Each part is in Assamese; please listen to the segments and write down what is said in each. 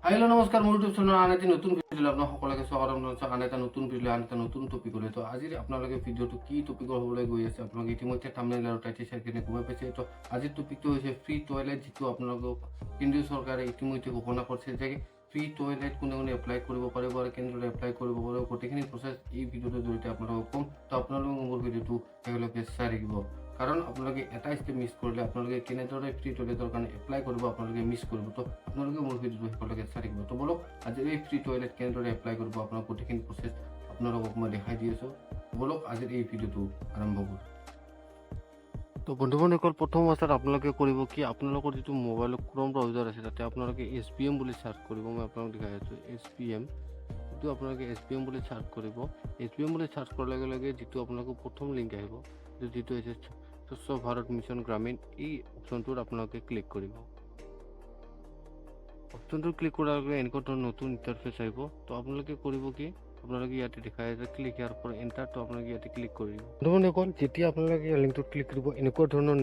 হেল্ল' নমস্কাৰ, মোৰ ইউটিউব চেনেল আন এটি নতুন ভিডিঅ' আপোনাক সকলোকে স্বাগতম জনাইছোঁ। আন এটা নতুন ভিডিঅ' আন এটা নতুন টপিকলৈ। তো আজি আপোনালোকে ভিডিঅ'টো কি টপিকৰ হ'বলৈ গৈ আছে আপোনালোকে ইতিমধ্যে থাম্বনেইল আৰু টাইটেল চাই কিনে গম পাইছে। তো আজিৰ টপিকটো হৈছে ফ্ৰী টয়লেট, যিটো আপোনালোকক কেন্দ্ৰীয় চৰকাৰে ইতিমধ্যে ঘোষণা কৰিছে যে ফ্ৰী টয়লেট কোনে কোনে এপ্লাই কৰিব পাৰিব আৰু কেনেদৰে এপ্লাই কৰিব পাৰিব, গোটেইখিনি প্ৰচেছ এই ভিডিঅ'টোৰ জৰিয়তে আপোনালোকক ক'ম। তো আপোনালোকে মোৰ ভিডিঅ'টো একেলগে চাই থাকিব, কাৰণ আপোনালোকে এটা ষ্টেপ মিছ কৰিলে আপোনালোকে কেনেদৰে ফ্ৰী টয়লেটৰ কাৰণে এপ্লাই কৰিব আপোনালোকে মিছ কৰিব। তো আপোনালোকে মোৰ ভিডিঅ'টো সকলোকে চাই থাকিব। তো বলক আজি এই ফ্ৰী টয়লেট কেনেদৰে এপ্লাই কৰিব আপোনাক গোটেইখিনি প্ৰচেছ আপোনালোকক মই দেখাই দি আছোঁ। বলক আজিৰ এই ভিডিঅ'টো আৰম্ভ কৰোঁ। তো বন্ধুসকল, প্ৰথম অৱস্থাত আপোনালোকে কৰিব কি, আপোনালোকৰ যিটো মোবাইলৰ ক্ৰম ব্ৰাউজাৰ আছে তাতে আপোনালোকে SPM বুলি চাৰ্চ কৰিব। মই আপোনালোকক দেখাই আছোঁ SPM, যিটো আপোনালোকে SPM বুলি চাৰ্চ কৰিব। SPM বুলি চাৰ্চ কৰাৰ লগে লগে যিটো আপোনালোকৰ প্ৰথম লিংক আহিব, যিটো হৈছে স্বচ্ছ ভাৰত মিছন গ্ৰামীণ, এই অপশ্যনটোত আপোনালোকে ক্লিক কৰিব। অপশ্যনটো ক্লিক কৰাৰ লগে এনেকুৱা ধৰণৰ নতুন ইণ্টাৰফেচ আহিব। তো আপোনালোকে কৰিব কি, আপোনালোকে ইয়াতে দেখাই আছে ক্লিক ইয়াৰ পৰা এণ্টাৰ, তো আপোনালোকে ইয়াতে ক্লিক কৰিব। বন্ধুসকল, যেতিয়া আপোনালোকে লিংকটোত ক্লিক কৰিব এনেকুৱা ধৰণৰ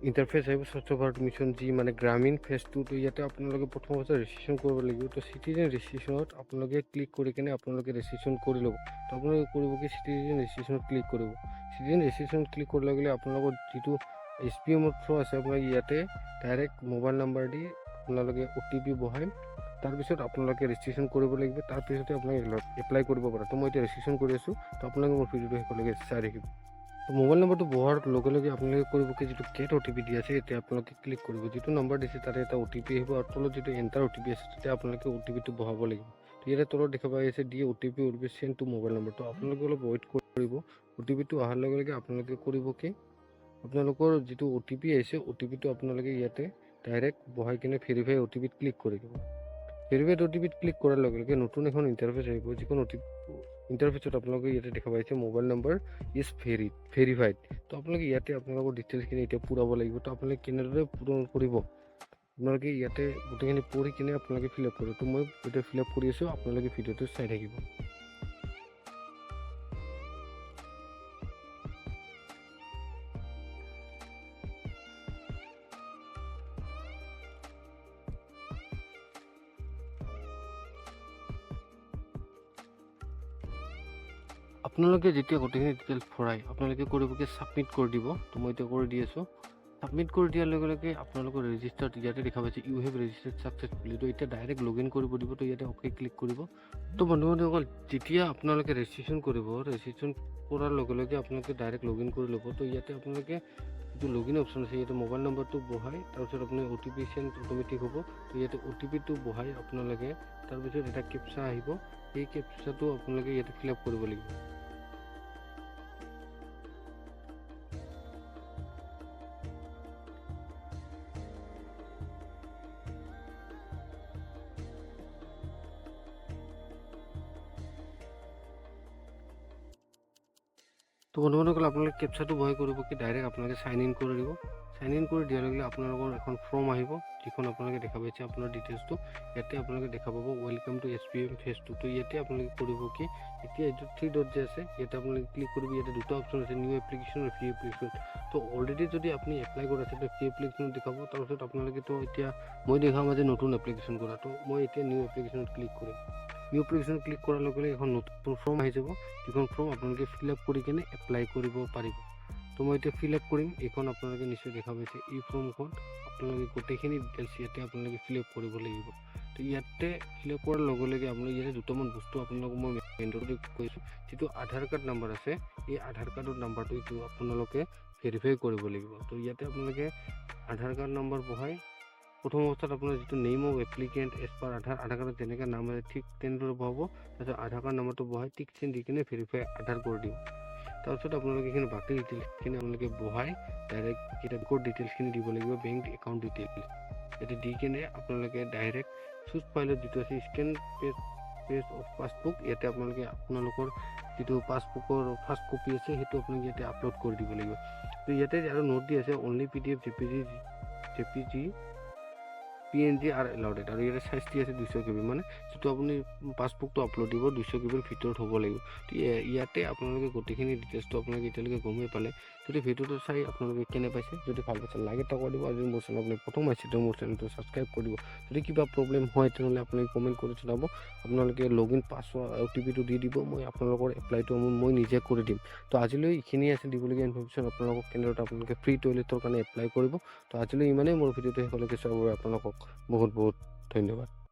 ইণ্টাৰফেচ আহিব, স্বচ্ছ ভাৰত মিছন যি মানে গ্ৰামীণ ফেজ 2। তো ইয়াতে আপোনালোকে প্ৰথম অৱস্থাত ৰেজিষ্ট্ৰেশ্যন কৰিব লাগিব। তো চিটিজেন ৰেজিষ্ট্ৰেশ্যনত আপোনালোকে ক্লিক কৰি কিনে আপোনালোকে ৰেজিষ্ট্ৰেশ্যন কৰি ল'ব। তো আপোনালোকে কৰিব কি, চিটিজেন ৰেজিষ্ট্ৰেশ্যনত ক্লিক কৰিব। চিটিজেন ৰেজিষ্ট্ৰেশ্যনত ক্লিক কৰাৰ লগে লগে আপোনালোকৰ যিটো SPM থ্ৰু আছে, আপোনালোকে ইয়াতে ডাইৰেক্ট মোবাইল নাম্বাৰ দি আপোনালোকে OTP বহাই তাৰপিছত আপোনালোকে ৰেজিষ্ট্ৰেশ্যন কৰিব লাগিব। তাৰপিছতে আপোনালোকে এপ্লাই কৰিব পাৰে। তো মই এতিয়া ৰেজিষ্ট্ৰেশ্যন কৰি আছোঁ। তো আপোনালোকে মোৰ ভিডিঅ'টো শেষলৈকে চাই থাকিব। তো মোবাইল নম্বৰটো বহাৰ লগে লগে আপোনালোকে কৰিব কি, যিটো গেট OTP দি আছে এতিয়া আপোনালোকে ক্লিক কৰিব। যিটো নম্বৰ দিছে তাতে এটা OTP আহিব আৰু তলত যিটো এণ্টাৰ OTP আছে তেতিয়া আপোনালোকে OTPটো বহাব লাগিব। তো ইয়াতে তলত দেখা পাই আছে the OTP will be changed to mobile number. তো আপোনালোকে অলপ ৱেইট কৰিব। OTPটো অহাৰ লগে লগে আপোনালোকে কৰিব কি, আপোনালোকৰ যিটো OTP আহিছে OTPটো আপোনালোকে ইয়াতে ডাইৰেক্ট বহাই কিনে ভেৰিফাই OTPত ক্লিক কৰি দিব। ভেৰিফাইড OTPত ক্লিক কৰাৰ লগে লগে নতুন এখন ইণ্টাৰফেচ আহিব, যিখন ইণ্টাৰফেচত আপোনালোকে ইয়াতে দেখা পাইছে মোবাইল নম্বৰ ইজ ভেৰিফাইড। তো আপোনালোকে ইয়াতে আপোনালোকৰ ডিটেইলছখিনি এতিয়া পূৰাব লাগিব। তো আপোনালোকে কেনেদৰে পূৰণ কৰিব, আপোনালোকে ইয়াতে গোটেইখিনি পঢ়ি কিনে আপোনালোকে ফিল আপ কৰিব। তো মই এতিয়া ফিল আপ কৰি আছোঁ, আপোনালোকে ভিডিঅ'টো চাই থাকিব। আপোনালোকে যেতিয়া গোটেইখিনি ডিটেইলছ ভৰাই আপোনালোকে কৰিব কি, ছাবমিট কৰি দিব। তো মই এতিয়া কৰি দি আছোঁ। ছাবমিট কৰি দিয়াৰ লগে লগে আপোনালোকৰ ৰেজিষ্টাৰ্ড ইয়াতে দেখা পাইছে ইউ হেভ ৰেজিষ্টাৰ্ড ছাকচেছফুলি। তো এতিয়া ডাইৰেক্ট লগ ইন কৰিব দিব। তো ইয়াতে অ'কে ক্লিক কৰিব। তো বন্ধুসকল, যেতিয়া আপোনালোকে ৰেজিষ্ট্ৰেশ্যন কৰিব, ৰেজিষ্ট্ৰেশ্যন কৰাৰ লগে লগে আপোনালোকে ডাইৰেক্ট লগ ইন কৰি ল'ব। তো ইয়াতে আপোনালোকে যিটো লগ ইন অপশ্যন আছে ইয়াতে মোবাইল নম্বৰটো বহাই তাৰপিছত আপুনি OTP চেণ্ড অট'মেটিক হ'ব। তো ইয়াতে OTPটো বহাই আপোনালোকে তাৰপিছত এটা কেপচা আহিব, সেই কেপচাটো আপোনালোকে ইয়াতে ফিল আপ কৰিব লাগিব। তো বন্ধুসকল, আপোনালোকে কেপচাটো বহাই কৰিব কি, ডাইৰেক্ট আপোনালোকে চাইন ইন কৰি দিব। চাইন ইন কৰি দিয়াৰ লগে লগে আপোনালোকৰ এখন ফৰ্ম আহিব, যিখন আপোনালোকে দেখা পাইছে আপোনাৰ ডিটেইলছটো। ইয়াতে আপোনালোকে দেখা পাব ৱেলকাম টু SPM ফেজ 2। তো ইয়াতে আপোনালোকে কৰিব কি, এতিয়া এইটো 3 ডট যে আছে ইয়াতে আপোনালোকে ক্লিক কৰিব। ইয়াতে দুটা অপশ্যন আছে, নিউ এপ্লিকেশ্যন আৰু ফ্ৰী এপ্লিকেশ্যন। তো অলৰেডি যদি আপুনি এপ্লাই কৰা আছে ফ্ৰী এপ্লিকেশ্যন দেখাব। তাৰপিছত আপোনালোকেতো এতিয়া মই দেখাম যে নতুন এপ্লিকেশ্যন কৰা। তো মই এতিয়া নিউ এপ্লিকেশ্যনত ক্লিক কৰিম। নিউ এপ্লিকেশ্যন ক্লিক কৰাৰ লগে লগে এখন নতুন ফৰ্ম আহি যাব, যিখন ফৰ্ম আপোনালোকে ফিল আপ কৰি কিনে এপ্লাই কৰিব পাৰিব। তো মই এতিয়া ফিল আপ কৰিম। এইখন আপোনালোকে নিশ্চয় দেখা পাইছে এই ফৰ্মখন। আপোনালোকে গোটেইখিনি ডিটেইলছ ইয়াতে আপোনালোকে ফিল আপ কৰিব লাগিব। তো ইয়াতে ফিল আপ কৰাৰ লগে লগে আপোনালোকে ইয়াতে দুটামান বস্তু আপোনালোকক মই মেণ্ডেটৰী কৈছোঁ, যিটো আধাৰ কাৰ্ড নাম্বাৰ আছে এই আধাৰ কাৰ্ডৰ নাম্বাৰটো এইটো আপোনালোকে ভেৰিফাই কৰিব লাগিব। তো ইয়াতে আপোনালোকে আধাৰ কাৰ্ড নাম্বাৰ বহাই প্ৰথম অৱস্থাত আপোনাৰ যিটো name of applicant as per Aadhaar কাৰ্ডত যেনেকৈ নাম আছে ঠিক তেনেদৰে বহাব। তাৰপিছত আধাৰ কাৰ্ড নাম্বাৰটো বহাই টিক চিন দি কিনে ভেৰিফাই আধাৰ কৰি দিব। তাৰপিছত আপোনালোকে এইখিনি বাকী ডিটেইলছখিনি আপোনালোকে বহাই ডাইৰেক্ট বেংকৰ ডিটেইলছখিনি দিব লাগিব, বেংক একাউণ্ট ডিটেইলছ ইয়াতে দি কিনে আপোনালোকে ডাইৰেক্ট চুজ ফাইলত যিটো আছে স্কেন পেজ অফ পাছবুক, ইয়াতে আপোনালোকে আপোনালোকৰ যিটো পাছবুকৰ ফাৰ্ষ্ট কপি আছে সেইটো আপোনালোকে ইয়াতে আপলোড কৰি দিব লাগিব। তো ইয়াতে আৰু নোট দি আছে অনলি PDF JPG PNG আৰু এলাউডেড আৰু ইয়াতে চাইজ দি আছে 200 KB মানে যিটো আপুনি পাছবুকটো আপলোড দিব 200 KB ভিতৰত হ'ব লাগিব। ইয়াতে আপোনালোকে গোটেইখিনি ডিটেইলছটো আপোনালোকে এতিয়ালৈকে গমেই পালে। যদি ভিডিঅ'টো চাই আপোনালোকে কেনে পাইছে, যদি ভাল পাইছে লাইক এটা কৰি দিব আৰু যদি মোৰ চেনেল আপুনি প্ৰথম আহিছে তো মোৰ চেনেলটো ছাবস্ক্ৰাইব কৰি দিব। যদি কিবা প্ৰব্লেম হয় তেনেহ'লে আপোনালোকে কমেণ্ট কৰি জনাব। আপোনালোকে লগইন পাছৱৰ্ড OTPটো দি দিব, মই আপোনালোকৰ এপ্লাইটো মই নিজে কৰি দিম। তো আজিলৈ এইখিনি আছে দিবলগীয়া ইনফৰমেশ্যন আপোনালোকক কেনেদৰে আপোনালোকে ফ্ৰী টয়লেটৰ কাৰণে এপ্লাই কৰিব। তো আজিলৈ ইমানেই, মোৰ ভিডিঅ'টো শেষলৈকে চোৱাৰ বাবে আপোনালোকক বহুত বহুত ধন্যবাদ।